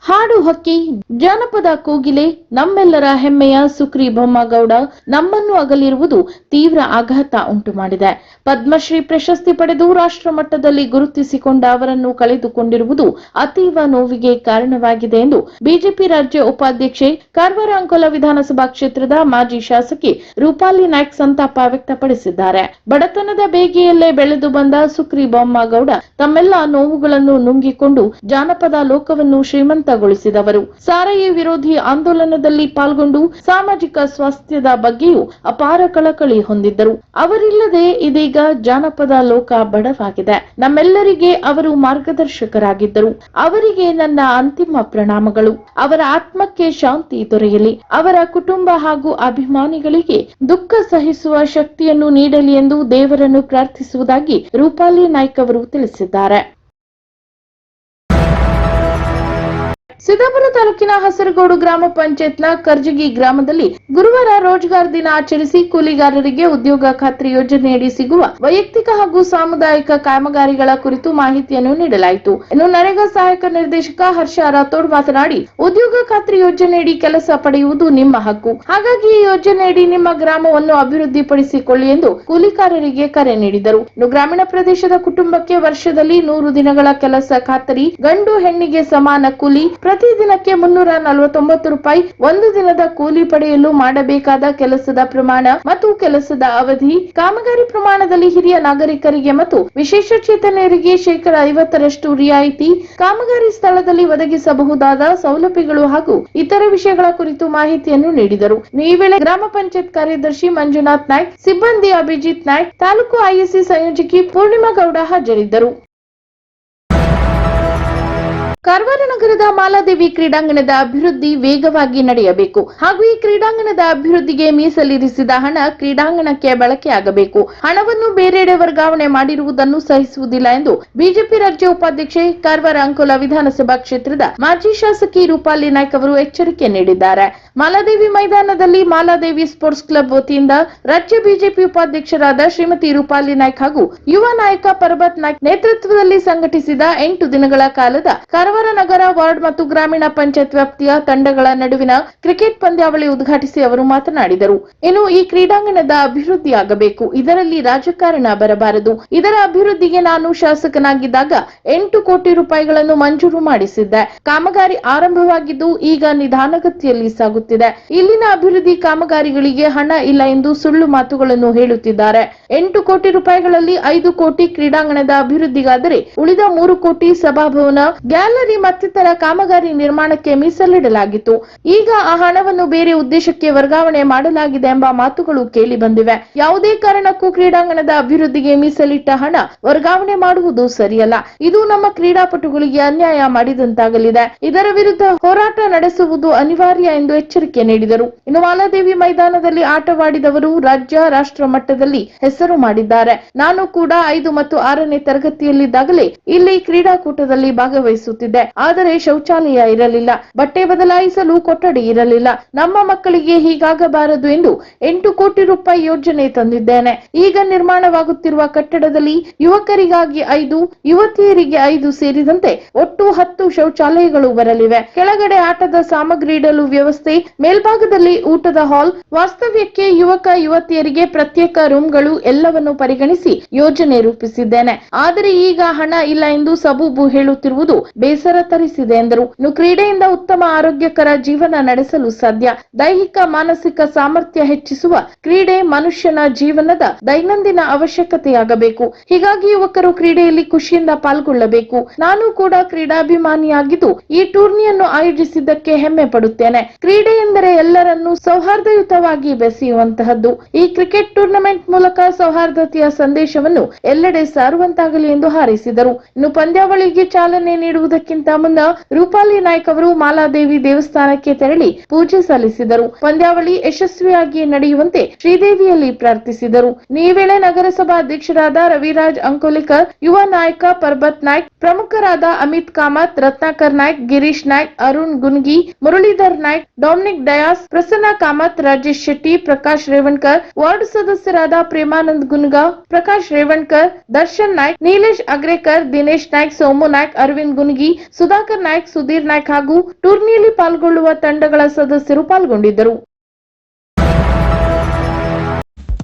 ಹಾಡು ಹಕ್ಕಿ ಜಾನಪದ ಕೋಗಿಲೆ ನಮ್ಮೆಲ್ಲರ ಹೆಮ್ಮೆಯ ಸುಕ್ರಿ ಬೊಮ್ಮಗೌಡ ನಮ್ಮನ್ನು ಅಗಲಿರುವುದು ತೀವ್ರ ಆಘಾತ ಉಂಟು ಮಾಡಿದೆ. ಪದ್ಮಶ್ರೀ ಪ್ರಶಸ್ತಿ ಪಡೆದು ರಾಷ್ಟ್ರ ಮಟ್ಟದಲ್ಲಿ ಗುರುತಿಸಿಕೊಂಡ ಅವರನ್ನು ಕಳೆದುಕೊಂಡಿರುವುದು ಅತೀವ ನೋವಿಗೆ ಕಾರಣವಾಗಿದೆ ಎಂದು ಬಿಜೆಪಿ ರಾಜ್ಯ ಉಪಾಧ್ಯಕ್ಷೆ ಕಾರವಾರ ಅಂಕೋಲ ವಿಧಾನಸಭಾ ಕ್ಷೇತ್ರದ ಮಾಜಿ ಶಾಸಕಿ ರೂಪಾಲಿ ನಾಯ್ಕ್ ಸಂತಾಪ ವ್ಯಕ್ತಪಡಿಸಿದ್ದಾರೆ. ಬಡತನದ ಬೇಗೆಯಲ್ಲೇ ಬೆಳೆದು ಬಂದ ಸುಕ್ರಿ ಬೊಮ್ಮಗೌಡ ತಮ್ಮೆಲ್ಲ ನೋವುಗಳನ್ನು ನುಂಗಿಕೊಂಡು ಜಾನಪದ ಲೋಕವನ್ನು ಶ್ರೀಮಂತಗೊಳಿಸಿದವರು. ಸಾರಾಯಿ ವಿರೋಧಿ ಆಂದೋಲನದಲ್ಲಿ ಪಾಲ್ಗೊಂಡು ಸಾಮಾಜಿಕ ಸ್ವಾಸ್ಥ್ಯದ ಬಗ್ಗೆಯೂ ಅಪಾರ ಕಳಕಳಿ ಹೊಂದಿದ್ದರು. ಅವರಿಲ್ಲದೆ ಇದೀಗ ಜಾನಪದ ಲೋಕ ಬಡವಾಗಿದೆ. ನಮ್ಮೆಲ್ಲರಿಗೆ ಅವರು ಮಾರ್ಗದರ್ಶಕರಾಗಿದ್ದರು. ಅವರಿಗೆ ನನ್ನ ಅಂತಿಮ ಪ್ರಣಾಮಗಳು. ಅವರ ಆತ್ಮಕ್ಕೆ ಶಾಂತಿ ದೊರೆಯಲಿ. ಅವರ ಕುಟುಂಬ ಹಾಗೂ ಅಭಿಮಾನಿಗಳಿಗೆ ದುಃಖ ಸಹಿಸುವ ಶಕ್ತಿಯನ್ನು ನೀಡಲಿ ಎಂದು ದೇವರನ್ನು ಪ್ರಾರ್ಥಿಸುವುದಾಗಿ ರೂಪಾಲಿ ನಾಯ್ಕ್ ಅವರು ತಿಳಿಸಿದ್ದಾರೆ. ಸಿದ್ದಾಪುರ ತಾಲೂಕಿನ ಹಸರಗೋಡು ಗ್ರಾಮ ಪಂಚಾಯತ್ನ ಕರ್ಜಗಿ ಗ್ರಾಮದಲ್ಲಿ ಗುರುವಾರ ರೋಜ್ಗಾರ್ ದಿನ ಆಚರಿಸಿ ಕೂಲಿಗಾರರಿಗೆ ಉದ್ಯೋಗ ಖಾತ್ರಿ ಯೋಜನೆಯಡಿ ಸಿಗುವ ವೈಯಕ್ತಿಕ ಹಾಗೂ ಸಾಮುದಾಯಿಕ ಕಾಮಗಾರಿಗಳ ಕುರಿತು ಮಾಹಿತಿಯನ್ನು ನೀಡಲಾಯಿತು. ಇನ್ನು ನರೇಗಾ ಸಹಾಯಕ ನಿರ್ದೇಶಕ ಹರ್ಷ ರಾಥೋಡ್ ಮಾತನಾಡಿ, ಉದ್ಯೋಗ ಖಾತ್ರಿ ಯೋಜನೆಯಡಿ ಕೆಲಸ ಪಡೆಯುವುದು ನಿಮ್ಮ ಹಕ್ಕು. ಹಾಗಾಗಿ ಈ ಯೋಜನೆಯಡಿ ನಿಮ್ಮ ಗ್ರಾಮವನ್ನು ಅಭಿವೃದ್ಧಿಪಡಿಸಿಕೊಳ್ಳಿ ಎಂದು ಕೂಲಿಕಾರರಿಗೆ ಕರೆ ನೀಡಿದರು. ಇನ್ನು ಗ್ರಾಮೀಣ ಪ್ರದೇಶದ ಕುಟುಂಬಕ್ಕೆ ವರ್ಷದಲ್ಲಿ 100 ದಿನಗಳ ಕೆಲಸ ಖಾತರಿ, ಗಂಡು ಹೆಣ್ಣಿಗೆ ಸಮಾನ ಕೂಲಿ, ಪ್ರತಿ ದಿನಕ್ಕೆ 349 ರೂಪಾಯಿ, ಒಂದು ದಿನದ ಕೂಲಿ ಪಡೆಯಲು ಮಾಡಬೇಕಾದ ಕೆಲಸದ ಪ್ರಮಾಣ ಮತ್ತು ಕೆಲಸದ ಅವಧಿ, ಕಾಮಗಾರಿ ಪ್ರಮಾಣದಲ್ಲಿ ಹಿರಿಯ ನಾಗರಿಕರಿಗೆ ಮತ್ತು ವಿಶೇಷ ಚೇತನರಿಗೆ 50% ರಿಯಾಯಿತಿ, ಕಾಮಗಾರಿ ಸ್ಥಳದಲ್ಲಿ ಒದಗಿಸಬಹುದಾದ ಸೌಲಭ್ಯಗಳು ಹಾಗೂ ಇತರ ವಿಷಯಗಳ ಕುರಿತು ಮಾಹಿತಿಯನ್ನು ನೀಡಿದರು. ಈ ವೇಳೆ ಗ್ರಾಮ ಪಂಚಾಯತ್ ಕಾರ್ಯದರ್ಶಿ ಮಂಜುನಾಥ್ ನಾಯ್ಕ್, ಸಿಬ್ಬಂದಿ ಅಭಿಜಿತ್ ನಾಯ್ಕ್, ತಾಲೂಕು ಐಎಸ್ಸಿ ಸಂಯೋಜಕಿ ಪೂರ್ಣಿಮಾ ಗೌಡ ಹಾಜರಿದ್ದರು. ಕಾರವಾರ ನಗರದ ಮಾಲಾದೇವಿ ಕ್ರೀಡಾಂಗಣದ ಅಭಿವೃದ್ಧಿ ವೇಗವಾಗಿ ನಡೆಯಬೇಕು ಹಾಗೂ ಈ ಕ್ರೀಡಾಂಗಣದ ಅಭಿವೃದ್ಧಿಗೆ ಮೀಸಲಿರಿಸಿದ ಹಣ ಕ್ರೀಡಾಂಗಣಕ್ಕೆ ಬಳಕೆಯಾಗಬೇಕು. ಹಣವನ್ನು ಬೇರೆಡೆ ವರ್ಗಾವಣೆ ಮಾಡಿರುವುದನ್ನು ಸಹಿಸುವುದಿಲ್ಲ ಎಂದು ಬಿಜೆಪಿ ರಾಜ್ಯ ಉಪಾಧ್ಯಕ್ಷೆ ಕಾರವಾರ ಅಂಕೋಲ ವಿಧಾನಸಭಾ ಕ್ಷೇತ್ರದ ಮಾಜಿ ಶಾಸಕಿ ರೂಪಾಲಿ ನಾಯ್ಕ್ ಅವರು ಎಚ್ಚರಿಕೆ ನೀಡಿದ್ದಾರೆ. ಮಾಲಾದೇವಿ ಮೈದಾನದಲ್ಲಿ ಮಾಲಾದೇವಿ ಸ್ಪೋರ್ಟ್ಸ್ ಕ್ಲಬ್ ವತಿಯಿಂದ ರಾಜ್ಯ ಬಿಜೆಪಿ ಉಪಾಧ್ಯಕ್ಷರಾದ ಶ್ರೀಮತಿ ರೂಪಾಲಿ ನಾಯ್ಕ್ ಹಾಗೂ ಯುವ ನಾಯಕ ಪರ್ಬತ್ ನಾಯ್ಕ್ ನೇತೃತ್ವದಲ್ಲಿ ಸಂಘಟಿಸಿದ 8 ದಿನಗಳ ಕಾಲದ ಕಾರವಾರ ನಗರ ವಾರ್ಡ್ ಮತ್ತು ಗ್ರಾಮೀಣ ಪಂಚಾಯತ್ ವ್ಯಾಪ್ತಿಯ ತಂಡಗಳ ನಡುವಿನ ಕ್ರಿಕೆಟ್ ಪಂದ್ಯಾವಳಿ ಉದ್ಘಾಟಿಸಿ ಅವರು ಮಾತನಾಡಿದರು. ಇನ್ನು ಈ ಕ್ರೀಡಾಂಗಣದ ಅಭಿವೃದ್ಧಿಯಾಗಬೇಕು, ಇದರಲ್ಲಿ ರಾಜಕಾರಣ ಬರಬಾರದು. ಇದರ ಅಭಿವೃದ್ಧಿಗೆ ನಾನು ಶಾಸಕನಾಗಿದ್ದಾಗ 8 ಕೋಟಿ ರೂಪಾಯಿಗಳನ್ನು ಮಂಜೂರು ಮಾಡಿಸಿದ್ದೆ. ಕಾಮಗಾರಿ ಆರಂಭವಾಗಿದ್ದು ಈಗ ನಿಧಾನಗತಿಯಲ್ಲಿ ಸಾಗುತ್ತಿದೆ. ಇಲ್ಲಿನ ಅಭಿವೃದ್ಧಿ ಕಾಮಗಾರಿಗಳಿಗೆ ಹಣ ಇಲ್ಲ ಎಂದು ಸುಳ್ಳು ಮಾತುಗಳನ್ನು ಹೇಳುತ್ತಿದ್ದಾರೆ. 8 ಕೋಟಿ ರೂಪಾಯಿಗಳಲ್ಲಿ 5 ಕೋಟಿ ಕ್ರೀಡಾಂಗಣದ ಅಭಿವೃದ್ಧಿಗಾದರೆ ಉಳಿದ 3 ಕೋಟಿ ಸಭಾಭವನ, ಗ್ಯಾಲರಿ ಮತ್ತಿತರ ಕಾಮಗಾರಿ ನಿರ್ಮಾಣಕ್ಕೆ ಮೀಸಲಿಡಲಾಗಿತ್ತು. ಈಗ ಆ ಹಣವನ್ನು ಬೇರೆ ಉದ್ದೇಶಕ್ಕೆ ವರ್ಗಾವಣೆ ಮಾಡಲಾಗಿದೆ ಎಂಬ ಮಾತುಗಳು ಕೇಳಿ ಬಂದಿವೆ. ಯಾವುದೇ ಕಾರಣಕ್ಕೂ ಕ್ರೀಡಾಂಗಣದ ಅಭಿವೃದ್ಧಿಗೆ ಮೀಸಲಿಟ್ಟ ಹಣ ವರ್ಗಾವಣೆ ಮಾಡುವುದು ಸರಿಯಲ್ಲ. ಇದು ನಮ್ಮ ಕ್ರೀಡಾಪಟುಗಳಿಗೆ ಅನ್ಯಾಯ ಮಾಡಿದಂತಾಗಲಿದೆ. ಇದರ ವಿರುದ್ಧ ಹೋರಾಟ ನಡೆಸುವುದು ಅನಿವಾರ್ಯ ಎಂದು ಎಚ್ಚರಿಕೆ ನೀಡಿದರು. ಇನ್ನು ಮಾಲಾದೇವಿ ಮೈದಾನದಲ್ಲಿ ಆಟವಾಡಿದವರು ರಾಜ್ಯ, ರಾಷ್ಟ್ರ ಮಟ್ಟದಲ್ಲಿ ಹೆಸರು ಮಾಡಿದ್ದಾರೆ. ನಾನು ಕೂಡ 5 ಮತ್ತು 6ನೇ ತರಗತಿಯಲ್ಲಿದ್ದಾಗಲೇ ಇಲ್ಲಿ ಕ್ರೀಡಾಕೂಟದಲ್ಲಿ ಭಾಗವಹಿಸುತ್ತಿದ್ದೆ. ಆದರೆ ಶೌಚಾಲಯ ಇರಲಿಲ್ಲ, ಬಟ್ಟೆ ಬದಲಾಯಿಸಲು ಕೊಠಡಿ ಇರಲಿಲ್ಲ. ನಮ್ಮ ಮಕ್ಕಳಿಗೆ ಹೀಗಾಗಬಾರದು ಎಂದು 8 ಕೋಟಿ ರೂಪಾಯಿ ಯೋಜನೆ ತಂದಿದ್ದೇನೆ. ಈಗ ನಿರ್ಮಾಣವಾಗುತ್ತಿರುವ ಕಟ್ಟಡದಲ್ಲಿ ಯುವಕರಿಗಾಗಿ 5, ಯುವತಿಯರಿಗೆ 5 ಸೇರಿದಂತೆ ಒಟ್ಟು 10 ಶೌಚಾಲಯಗಳು ಬರಲಿವೆ. ಕೆಳಗಡೆ ಆಟದ ಸಾಮಗ್ರಿ ಇಡಲು ವ್ಯವಸ್ಥೆ, ಮೇಲ್ಭಾಗದಲ್ಲಿ ಊಟದ ಹಾಲ್, ವಾಸ್ತವ್ಯಕ್ಕೆ ಯುವಕ ಯುವತಿಯರಿಗೆ ಪ್ರತ್ಯೇಕ ರೂಮ್ಗಳು ಎಲ್ಲವನ್ನು ಪರಿಗಣಿಸಿ ಯೋಜನೆ ರೂಪಿಸಿದ್ದೇನೆ. ಆದರೆ ಈಗ ಹಣ ಇಲ್ಲ ಎಂದು ಸಬೂಬು ಹೇಳುತ್ತಿರುವುದು ಬೇಸರ ತರಿಸಿದೆ ಎಂದರು. ಇನ್ನು ಕ್ರೀಡೆಯಿಂದ ಉತ್ತಮ ಆರೋಗ್ಯಕರ ಜೀವನ ನಡೆಸಲು ಸಾಧ್ಯ. ದೈಹಿಕ ಮಾನಸಿಕ ಸಾಮರ್ಥ್ಯ ಹೆಚ್ಚಿಸುವ ಕ್ರೀಡೆ ಮನುಷ್ಯನ ಜೀವನದ ದೈನಂದಿನ ಅವಶ್ಯಕತೆಯಾಗಬೇಕು. ಹೀಗಾಗಿ ಯುವಕರು ಕ್ರೀಡೆಯಲ್ಲಿ ಖುಷಿಯಿಂದ ಪಾಲ್ಗೊಳ್ಳಬೇಕು. ನಾನು ಕೂಡ ಕ್ರೀಡಾಭಿಮಾನಿಯಾಗಿದ್ದು ಈ ಟೂರ್ನಿಯನ್ನು ಆಯೋಜಿಸಿದ್ದಕ್ಕೆ ಹೆಮ್ಮೆ ಪಡುತ್ತೇನೆ. ಕ್ರೀಡೆ ಎಂದರೆ ಎಲ್ಲರನ್ನೂ ಸೌಹಾರ್ದಯುತವಾಗಿ ಬೆಸೆಯುವಂತಹದ್ದು. ಈ ಕ್ರಿಕೆಟ್ ಟೂರ್ನಮೆಂಟ್ ಮೂಲಕ ಸೌಹಾರ್ದತೆಯ ಸಂದೇಶವನ್ನು ಎಲ್ಲೆಡೆ ಸಾರುವಂತಾಗಲಿ ಎಂದು ಹಾರೈಸಿದರು. ಇನ್ನು ಪಂದ್ಯಾವಳಿಗೆ ಚಾಲನೆ ನೀಡುವುದಕ್ಕಿಂತ ಮುನ್ನ ರೂಪಾಲಿ ನಾಯ್ಕ್ ಅವರು ಮಾಲಾದೇವಿ ದೇವಸ್ಥಾನಕ್ಕೆ ತೆರಳಿ ಪೂಜೆ ಸಲ್ಲಿಸಿದರು. ಪಂದ್ಯಾವಳಿ ಯಶಸ್ವಿಯಾಗಿ ನಡೆಯುವಂತೆ ಶ್ರೀದೇವಿಯಲ್ಲಿ ಪ್ರಾರ್ಥಿಸಿದರು. ಈ ವೇಳೆ ನಗರಸಭಾ ಅಧ್ಯಕ್ಷರಾದ ರವಿರಾಜ್ ಅಂಕೋಲಿಕರ್, ಯುವ ನಾಯಕ ಪರ್ಬತ್ ನಾಯ್ಕ್, ಪ್ರಮುಖರಾದ ಅಮಿತ್ ಕಾಮತ್, ರತ್ನಾಕರ್ ನಾಯ್ಕ್, ಗಿರೀಶ್ ನಾಯ್ಕ್, ಅರುಣ್ ಗುನ್ಗಿ, ಮುರಳೀಧರ್ ನಾಯ್ಕ್, ಡೊಮಿನಿಕ್ ಡಯಾಸ್, ಪ್ರಸನ್ನ ಕಾಮತ್, ರಾಜೇಶ್ ಶೆಟ್ಟಿ, ಪ್ರಕಾಶ್ ರೇವಣ್ಕರ್, ವಾರ್ಡ್ ಸದಸ್ಯರಾದ ಪ್ರೇಮಾನಂದ್ ಗುನ್ಗಾ, ಪ್ರಕಾಶ್ ರೇವಣ್ಕರ್, ದರ್ಶನ್ ನಾಯ್ಕ್, ನೀಲೇಶ್ ಅಗ್ರೇಕರ್, ದಿನೇಶ್ ನಾಯ್ಕ್, ಸೋಮು ನಾಯ್ಕ್, ಅರವಿಂದ್ ಗುನ್ಗಿ, ಸುಧಾಕರ್ ನಾಯ್ಕ್, ಸುಧೀರ್ ನಾಯ್ಕ್ ಹಾಗೂ ಟೂರ್ನಿಯಲ್ಲಿ ಪಾಲ್ಗೊಳ್ಳುವ ತಂಡಗಳ ಸದಸ್ಯರು ಪಾಲ್ಗೊಂಡಿದ್ದರು.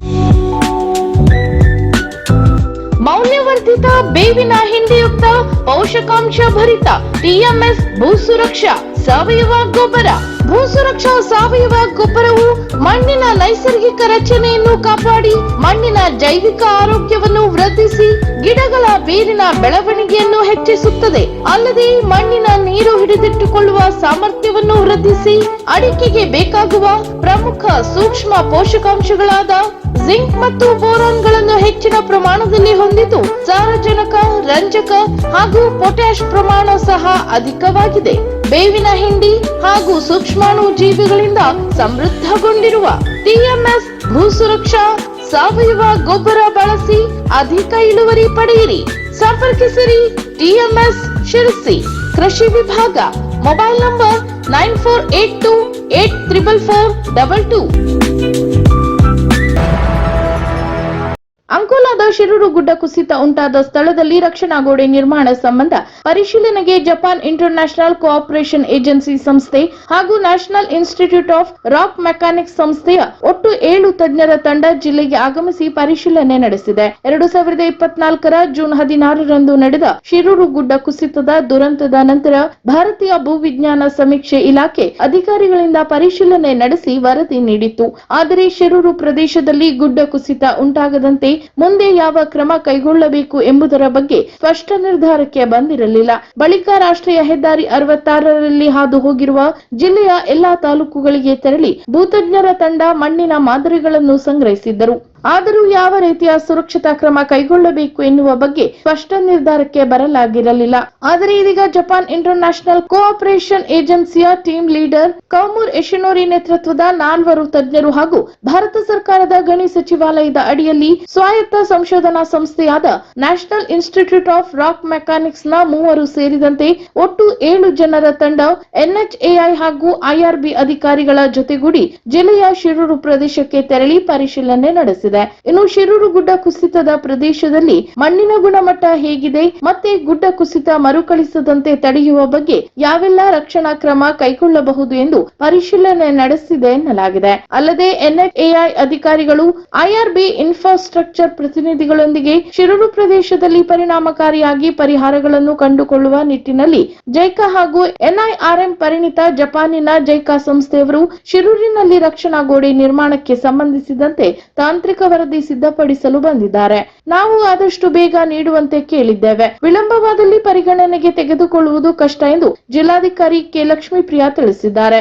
ಮೌಲ್ಯವರ್ಧಿತ ಬೇವಿನ ಹಿಂಡಿಯುಕ್ತ ಪೋಷಕಾಂಶ ಭರಿತ ಟಿಎಂಎಸ್ ಭೂಸುರಕ್ಷಾ ಸಾವಯವ ಗೊಬ್ಬರ. ಭೂಸುರಕ್ಷಾ ಸಾವಯವ ಗೊಬ್ಬರವು ಮಣ್ಣಿನ ನೈಸರ್ಗಿಕ ರಚನೆಯನ್ನು ಕಾಪಾಡಿ ಮಣ್ಣಿನ ಜೈವಿಕ ಆರೋಗ್ಯವನ್ನು ವೃದ್ಧಿಸಿ ಗಿಡಗಳ ಬೇರಿನ ಬೆಳವಣಿಗೆಯನ್ನು ಹೆಚ್ಚಿಸುತ್ತದೆ. ಅಲ್ಲದೆ ಮಣ್ಣಿನ ನೀರು ಹಿಡಿದಿಟ್ಟುಕೊಳ್ಳುವ ಸಾಮರ್ಥ್ಯವನ್ನು ವೃದ್ಧಿಸಿ ಅಡಿಕೆಗೆ ಬೇಕಾಗುವ ಪ್ರಮುಖ ಸೂಕ್ಷ್ಮ ಪೋಷಕಾಂಶಗಳಾದ ಜಿಂಕ್ ಮತ್ತು ಬೋರಾನ್ಗಳನ್ನು ಹೆಚ್ಚಿನ ಪ್ರಮಾಣದಲ್ಲಿ ಹೊಂದಿದ್ದು ಸಾರಜನಕ, ರಂಜಕ ಹಾಗೂ ಪೊಟ್ಯಾಷ್ ಪ್ರಮಾಣ ಸಹ ಅಧಿಕವಾಗಿದೆ. ಬೇವಿನ ಹಿಂಡಿ ಹಾಗೂ ಸೂಕ್ಷ್ಮಾಣು ಜೀವಿಗಳಿಂದ ಸಮೃದ್ಧಗೊಂಡಿರುವ ಟಿಎಂಎಸ್ ಭೂಸುರಕ್ಷಾ ಸಾವಯವ ಗೊಬ್ಬರ ಬಳಸಿ ಅಧಿಕ ಇಳುವರಿ ಪಡೆಯಿರಿ. ಸಂಪರ್ಕಿಸಿರಿ ಟಿಎಂಎಸ್ ಶಿರಸಿ ಕೃಷಿ ವಿಭಾಗ. Mobile number 9482844422. ಅಂಕೋಲಾದ ಶಿರೂರು ಗುಡ್ಡ ಕುಸಿತ ಉಂಟಾದ ಸ್ಥಳದಲ್ಲಿ ರಕ್ಷಣಾ ಗೋಡೆ ನಿರ್ಮಾಣ ಸಂಬಂಧ ಪರಿಶೀಲನೆಗೆ ಜಪಾನ್ ಇಂಟರ್ನ್ಯಾಷನಲ್ ಕೋಆಪರೇಷನ್ ಏಜೆನ್ಸಿ ಸಂಸ್ಥೆ ಹಾಗೂ national institute of rock mechanics ಸಂಸ್ಥೆಯ ಒಟ್ಟು 7 ತಜ್ಞರ ತಂಡ ಜಿಲ್ಲೆಗೆ ಆಗಮಿಸಿ ಪರಿಶೀಲನೆ ನಡೆಸಿದೆ. 2024ರ ಜೂನ್ 16ರಂದು ನಡೆದ ಶಿರೂರು ಗುಡ್ಡ ಕುಸಿತದ ದುರಂತದ ನಂತರ ಭಾರತೀಯ ಭೂವಿಜ್ಞಾನ ಸಮೀಕ್ಷೆ ಇಲಾಖೆ ಅಧಿಕಾರಿಗಳಿಂದ ಪರಿಶೀಲನೆ ನಡೆಸಿ ವರದಿ ನೀಡಿತ್ತು. ಆದರೆ ಶಿರೂರು ಪ್ರದೇಶದಲ್ಲಿ ಗುಡ್ಡ ಕುಸಿತ ಉಂಟಾಗದಂತೆ ಮುಂದೆ ಯಾವ ಕ್ರಮ ಕೈಗೊಳ್ಳಬೇಕು ಎಂಬುದರ ಬಗ್ಗೆ ಸ್ಪಷ್ಟ ನಿರ್ಧಾರಕ್ಕೆ ಬಂದಿರಲಿಲ್ಲ. ಬಳಿಕ ರಾಷ್ಟ್ರೀಯ ಹೆದ್ದಾರಿ 66ರಲ್ಲಿ ಹಾದು ಹೋಗಿರುವ ಜಿಲ್ಲೆಯ ಎಲ್ಲಾ ತಾಲೂಕುಗಳಿಗೆ ತೆರಳಿ ಭೂತಜ್ಞರ ತಂಡ ಮಣ್ಣಿನ ಮಾದರಿಗಳನ್ನು ಸಂಗ್ರಹಿಸಿದ್ದರು. ಆದರೂ ಯಾವ ರೀತಿಯ ಸುರಕ್ಷತಾ ಕ್ರಮ ಕೈಗೊಳ್ಳಬೇಕು ಎನ್ನುವ ಬಗ್ಗೆ ಸ್ಪಷ್ಟ ನಿರ್ಧಾರಕ್ಕೆ ಬರಲಾಗಿರಲಿಲ್ಲ. ಆದರೆ ಇದೀಗ ಜಪಾನ್ ಇಂಟರ್ನ್ಯಾಷನಲ್ ಕೋಆಪರೇಷನ್ ಏಜೆನ್ಸಿಯ ಟೀಮ್ ಲೀಡರ್ ಕೌಮುರ್ ಯಶಿನೋರಿ ನೇತೃತ್ವದ 4 ತಜ್ಞರು ಹಾಗೂ ಭಾರತ ಸರ್ಕಾರದ ಗಣಿ ಸಚಿವಾಲಯದ ಅಡಿಯಲ್ಲಿ ಸ್ವಾಯತ್ತ ಸಂಶೋಧನಾ ಸಂಸ್ಥೆಯಾದ national institute of rock mechanics ನ 3 ಸೇರಿದಂತೆ ಒಟ್ಟು 7 ಜನರ ತಂಡ ಎನ್ಎಚ್ಎಐ ಹಾಗೂ ಐಆರ್ಬಿ ಅಧಿಕಾರಿಗಳ ಜೊತೆಗೂಡಿ ಜಿಲ್ಲೆಯ ಶಿರೂರು ಪ್ರದೇಶಕ್ಕೆ ತೆರಳಿ ಪರಿಶೀಲನೆ ನಡೆಸಿದೆ. ಇನ್ನು ಶಿರೂರು ಗುಡ್ಡ ಕುಸಿತದ ಪ್ರದೇಶದಲ್ಲಿ ಮಣ್ಣಿನ ಗುಣಮಟ್ಟ ಹೇಗಿದೆ ಮತ್ತೆ ಗುಡ್ಡ ಕುಸಿತ ಮರುಕಳಿಸದಂತೆ ತಡೆಯುವ ಬಗ್ಗೆ ಯಾವೆಲ್ಲ ರಕ್ಷಣಾ ಕ್ರಮ ಕೈಗೊಳ್ಳಬಹುದು ಎಂದು ಪರಿಶೀಲನೆ ನಡೆಸಿದೆ ಎನ್ನಲಾಗಿದೆ. ಅಲ್ಲದೆ ಎನ್ಎಚ್ಎಐ ಅಧಿಕಾರಿಗಳು ಐಆರ್ಬಿ ಇನ್ಫ್ರಾಸ್ಟ್ರಕ್ಚರ್ ಪ್ರತಿನಿಧಿಗಳೊಂದಿಗೆ ಶಿರೂರು ಪ್ರದೇಶದಲ್ಲಿ ಪರಿಣಾಮಕಾರಿಯಾಗಿ ಪರಿಹಾರಗಳನ್ನು ಕಂಡುಕೊಳ್ಳುವ ನಿಟ್ಟಿನಲ್ಲಿ ಜೈಕಾ ಹಾಗೂ ಎನ್ಐಆರ್ಎಂ ಪರಿಣಿತ ಜಪಾನಿನ ಜೈಕಾ ಸಂಸ್ಥೆಯವರು ಶಿರೂರಿನಲ್ಲಿ ರಕ್ಷಣಾ ಗೋಡೆ ನಿರ್ಮಾಣಕ್ಕೆ ಸಂಬಂಧಿಸಿದಂತೆ ತಾಂತ್ರಿಕ ವರದಿ ಸಿದ್ಧಪಡಿಸಲು ಬಂದಿದ್ದಾರೆ. ನಾವು ಆದಷ್ಟು ಬೇಗ ನೀಡುವಂತೆ ಕೇಳಿದ್ದೇವೆ. ವಿಳಂಬವಾದಲ್ಲಿ ಪರಿಗಣನೆಗೆ ತೆಗೆದುಕೊಳ್ಳುವುದು ಕಷ್ಟ ಎಂದು ಜಿಲ್ಲಾಧಿಕಾರಿ ಕೆ ಲಕ್ಷ್ಮೀಪ್ರಿಯಾ ತಿಳಿಸಿದ್ದಾರೆ.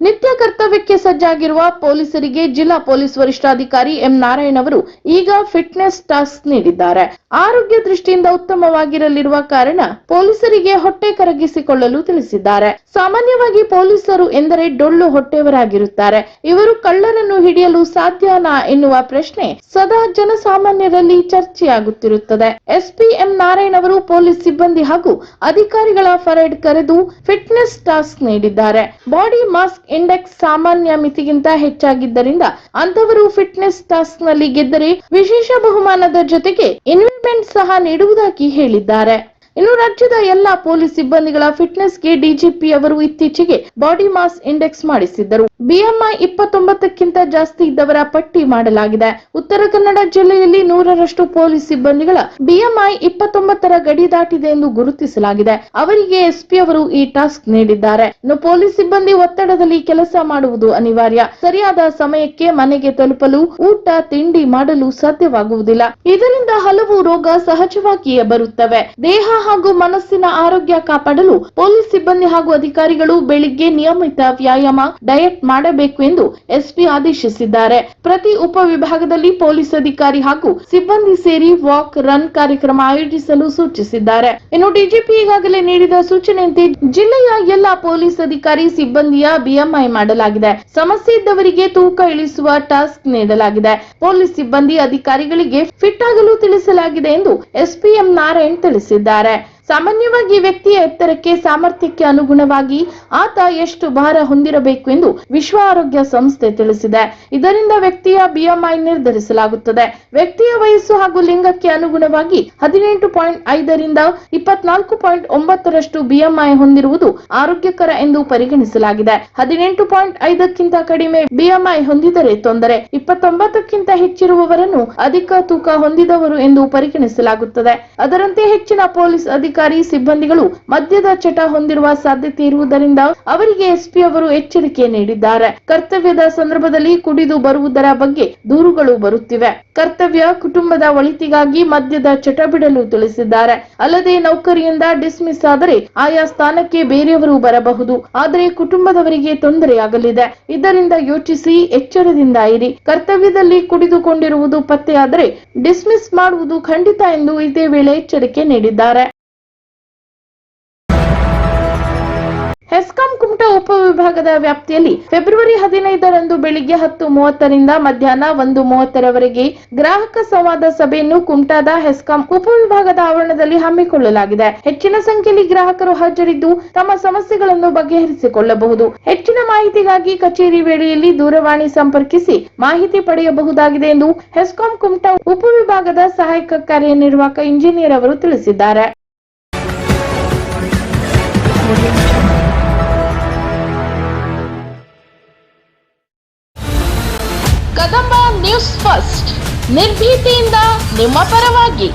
ನಿತ್ಯ ಕರ್ತವ್ಯಕ್ಕೆ ಸಜ್ಜಾಗಿರುವ ಪೊಲೀಸರಿಗೆ ಜಿಲ್ಲಾ ಪೊಲೀಸ್ ವರಿಷ್ಠಾಧಿಕಾರಿ ಎಂ ನಾರಾಯಣ್ ಅವರು ಈಗ ಫಿಟ್ನೆಸ್ ಟಾಸ್ಕ್ ನೀಡಿದ್ದಾರೆ. ಆರೋಗ್ಯ ದೃಷ್ಟಿಯಿಂದ ಉತ್ತಮವಾಗಿರಲಿರುವ ಕಾರಣ ಪೊಲೀಸರಿಗೆ ಹೊಟ್ಟೆ ಕರಗಿಸಿಕೊಳ್ಳಲು ತಿಳಿಸಿದ್ದಾರೆ. ಸಾಮಾನ್ಯವಾಗಿ ಪೊಲೀಸರು ಎಂದರೆ ಡೊಳ್ಳು ಹೊಟ್ಟೆಯವರಾಗಿರುತ್ತಾರೆ. ಇವರು ಕಳ್ಳರನ್ನು ಹಿಡಿಯಲು ಸಾಧ್ಯನಾ ಎನ್ನುವ ಪ್ರಶ್ನೆ ಸದಾ ಜನಸಾಮಾನ್ಯರಲ್ಲಿ ಚರ್ಚೆಯಾಗುತ್ತಿರುತ್ತದೆ. ಎಸ್ಪಿ ಎಂ ನಾರಾಯಣ್ ಅವರು ಪೊಲೀಸ್ ಸಿಬ್ಬಂದಿ ಹಾಗೂ ಅಧಿಕಾರಿಗಳ ಪರೇಡ್ ಕರೆದು ಫಿಟ್ನೆಸ್ ಟಾಸ್ಕ್ ನೀಡಿದ್ದಾರೆ. ಬಾಡಿ ಮಾಸ್ ಇಂಡೆಕ್ಸ್ ಸಾಮಾನ್ಯ ಮಿತಿಗಿಂತ ಹೆಚ್ಚಾಗಿದ್ದರಿಂದ ಅಂತವರು ಫಿಟ್ನೆಸ್ ಟಾಸ್ಕ್ ನಲ್ಲಿ ಗೆದ್ದರೆ ವಿಶೇಷ ಬಹುಮಾನದ ಜೊತೆಗೆ ಇನ್ವೆಸ್ಟ್ಮೆಂಟ್ ಸಹ ನೀಡುವುದಾಗಿ ಹೇಳಿದ್ದಾರೆ. ಇನ್ನು ರಾಜ್ಯದ ಎಲ್ಲಾ ಪೊಲೀಸ್ ಸಿಬ್ಬಂದಿಗಳ ಫಿಟ್ನೆಸ್ಗೆ ಡಿಜಿಪಿ ಅವರು ಇತ್ತೀಚೆಗೆ ಬಾಡಿ ಮಾಸ್ ಇಂಡೆಕ್ಸ್ ಮಾಡಿಸಿದ್ದರು. ಬಿಎಂಐ 29ಕ್ಕಿಂತ ಜಾಸ್ತಿ ಇದ್ದವರ ಪಟ್ಟಿ ಮಾಡಲಾಗಿದೆ. ಉತ್ತರ ಕನ್ನಡ ಜಿಲ್ಲೆಯಲ್ಲಿ 100ರಷ್ಟು ಪೊಲೀಸ್ ಸಿಬ್ಬಂದಿಗಳ ಬಿಎಂಐ 29ರ ಗಡಿ ದಾಟಿದೆ ಎಂದು ಗುರುತಿಸಲಾಗಿದೆ. ಅವರಿಗೆ ಎಸ್ಪಿ ಅವರು ಈ ಟಾಸ್ಕ್ ನೀಡಿದ್ದಾರೆ. ಇನ್ನು ಪೊಲೀಸ್ ಸಿಬ್ಬಂದಿ ಒತ್ತಡದಲ್ಲಿ ಕೆಲಸ ಮಾಡುವುದು ಅನಿವಾರ್ಯ. ಸರಿಯಾದ ಸಮಯಕ್ಕೆ ಮನೆಗೆ ತಲುಪಲು ಊಟ ತಿಂಡಿ ಮಾಡಲು ಸಾಧ್ಯವಾಗುವುದಿಲ್ಲ. ಇದರಿಂದ ಹಲವು ರೋಗ ಸಹಜವಾಗಿಯೇ ಬರುತ್ತವೆ. ದೇಹ ಹಾಗೂ ಮನಸ್ಸಿನ ಆರೋಗ್ಯ ಕಾಪಾಡಲು ಪೊಲೀಸ್ ಸಿಬ್ಬಂದಿ ಹಾಗೂ ಅಧಿಕಾರಿಗಳು ಬೆಳಿಗ್ಗೆ ನಿಯಮಿತ ವ್ಯಾಯಾಮ ಡಯಟ್ ಮಾಡಬೇಕು ಎಂದು ಎಸ್ಪಿ ಆದೇಶಿಸಿದ್ದಾರೆ. ಪ್ರತಿ ಉಪವಿಭಾಗದಲ್ಲಿ ಪೊಲೀಸ್ ಅಧಿಕಾರಿ ಹಾಗೂ ಸಿಬ್ಬಂದಿ ಸೇರಿ ವಾಕ್ ರನ್ ಕಾರ್ಯಕ್ರಮ ಆಯೋಜಿಸಲು ಸೂಚಿಸಿದ್ದಾರೆ. ಇನ್ನು ಡಿಜಿಪಿ ಈಗಾಗಲೇ ನೀಡಿದ ಸೂಚನೆಯಂತೆ ಜಿಲ್ಲೆಯ ಎಲ್ಲಾ ಪೊಲೀಸ್ ಅಧಿಕಾರಿ ಸಿಬ್ಬಂದಿಯ ಬಿಎಂಐ ಮಾಡಲಾಗಿದೆ. ಸಮಸ್ಯೆ ಇದ್ದವರಿಗೆ ತೂಕ ಇಳಿಸುವ ಟಾಸ್ಕ್ ನೀಡಲಾಗಿದೆ. ಪೊಲೀಸ್ ಸಿಬ್ಬಂದಿ ಅಧಿಕಾರಿಗಳಿಗೆ ಫಿಟ್ ಆಗಲು ತಿಳಿಸಲಾಗಿದೆ ಎಂದು ಎಸ್ಪಿ ಎಂ ನಾರಾಯಣ್ ತಿಳಿಸಿದ್ದಾರೆ. ಸಾಮಾನ್ಯವಾಗಿ ವ್ಯಕ್ತಿಯ ಎತ್ತರಕ್ಕೆ ಸಾಮರ್ಥ್ಯಕ್ಕೆ ಅನುಗುಣವಾಗಿ ಆತ ಎಷ್ಟು ಭಾರ ಹೊಂದಿರಬೇಕು ಎಂದು ವಿಶ್ವ ಆರೋಗ್ಯ ಸಂಸ್ಥೆ ತಿಳಿಸಿದೆ. ಇದರಿಂದ ವ್ಯಕ್ತಿಯ BMI ನಿರ್ಧರಿಸಲಾಗುತ್ತದೆ. ವ್ಯಕ್ತಿಯ ವಯಸ್ಸು ಹಾಗೂ ಲಿಂಗಕ್ಕೆ ಅನುಗುಣವಾಗಿ 18.5 ರಿಂದ 24.9ರಷ್ಟು BMI ಹೊಂದಿರುವುದು ಆರೋಗ್ಯಕರ ಎಂದು ಪರಿಗಣಿಸಲಾಗಿದೆ. 18.5ಕ್ಕಿಂತ ಕಡಿಮೆ BMI ಹೊಂದಿದರೆ ತೊಂದರೆ. 29ಕ್ಕಿಂತ ಹೆಚ್ಚಿರುವವರನ್ನು ಅಧಿಕ ತೂಕ ಹೊಂದಿದವರು ಎಂದು ಪರಿಗಣಿಸಲಾಗುತ್ತದೆ. ಅದರಂತೆ ಹೆಚ್ಚಿನ ಪೊಲೀಸ್ ಅಧಿಕಾರಿ ಸಿಬ್ಬಂದಿಗಳು ಮದ್ಯದ ಚಟ ಹೊಂದಿರುವ ಸಾಧ್ಯತೆ ಇರುವುದರಿಂದ ಅವರಿಗೆ ಎಸ್ಪಿ ಅವರು ಎಚ್ಚರಿಕೆ ನೀಡಿದ್ದಾರೆ. ಕರ್ತವ್ಯದ ಸಂದರ್ಭದಲ್ಲಿ ಕುಡಿದು ಬರುವುದರ ಬಗ್ಗೆ ದೂರುಗಳು ಬರುತ್ತಿವೆ. ಕರ್ತವ್ಯ ಕುಟುಂಬದ ಒಳಿತಿಗಾಗಿ ಮದ್ಯದ ಚಟ ಬಿಡಲು ತಿಳಿಸಿದ್ದಾರೆ. ಅಲ್ಲದೆ ನೌಕರಿಯಿಂದ ಡಿಸ್ಮಿಸ್ ಆದರೆ ಆಯಾ ಸ್ಥಾನಕ್ಕೆ ಬೇರೆಯವರು ಬರಬಹುದು. ಆದರೆ ಕುಟುಂಬದವರಿಗೆ ತೊಂದರೆಯಾಗಲಿದೆ. ಇದರಿಂದ ಯೋಚಿಸಿ ಎಚ್ಚರದಿಂದ ಇರಿ. ಕರ್ತವ್ಯದಲ್ಲಿ ಕುಡಿದುಕೊಂಡಿರುವುದು ಪತ್ತೆಯಾದರೆ ಡಿಸ್ಮಿಸ್ ಮಾಡುವುದು ಖಂಡಿತ ಎಂದು ಇದೇ ವೇಳೆ ಎಚ್ಚರಿಕೆ ನೀಡಿದ್ದಾರೆ. ಹೆಸ್ಕಾಂ ಕುಮಟಾ ಉಪವಿಭಾಗದ ವ್ಯಾಪ್ತಿಯಲ್ಲಿ ಫೆಬ್ರವರಿ 15ರಂದು ಬೆಳಿಗ್ಗೆ 10:30 ರಿಂದ ಮಧ್ಯಾಹ್ನ 1:30ರವರೆಗೆ ಗ್ರಾಹಕ ಸಂವಾದ ಸಭೆಯನ್ನು ಕುಮಟಾದ ಹೆಸ್ಕಾಂ ಉಪವಿಭಾಗದ ಆವರಣದಲ್ಲಿ ಹಮ್ಮಿಕೊಳ್ಳಲಾಗಿದೆ. ಹೆಚ್ಚಿನ ಸಂಖ್ಯೆಯಲ್ಲಿ ಗ್ರಾಹಕರು ಹಾಜರಿದ್ದು ತಮ್ಮ ಸಮಸ್ಯೆಗಳನ್ನು ಬಗೆಹರಿಸಿಕೊಳ್ಳಬಹುದು. ಹೆಚ್ಚಿನ ಮಾಹಿತಿಗಾಗಿ ಕಚೇರಿ ವೇಳೆಯಲ್ಲಿ ದೂರವಾಣಿ ಸಂಪರ್ಕಿಸಿ ಮಾಹಿತಿ ಪಡೆಯಬಹುದಾಗಿದೆ ಎಂದು ಹೆಸ್ಕಾಂ ಕುಮಟಾ ಉಪವಿಭಾಗದ ಸಹಾಯಕ ಕಾರ್ಯನಿರ್ವಾಹಕ ಇಂಜಿನಿಯರ್ ಅವರು ತಿಳಿಸಿದ್ದಾರೆ. ಕದಂಬ ನ್ಯೂಸ್ ಫಸ್ಟ್, ನಿರ್ಭೀತಿಯಿಂದ ನಿಮ್ಮ ಪರವಾಗಿ.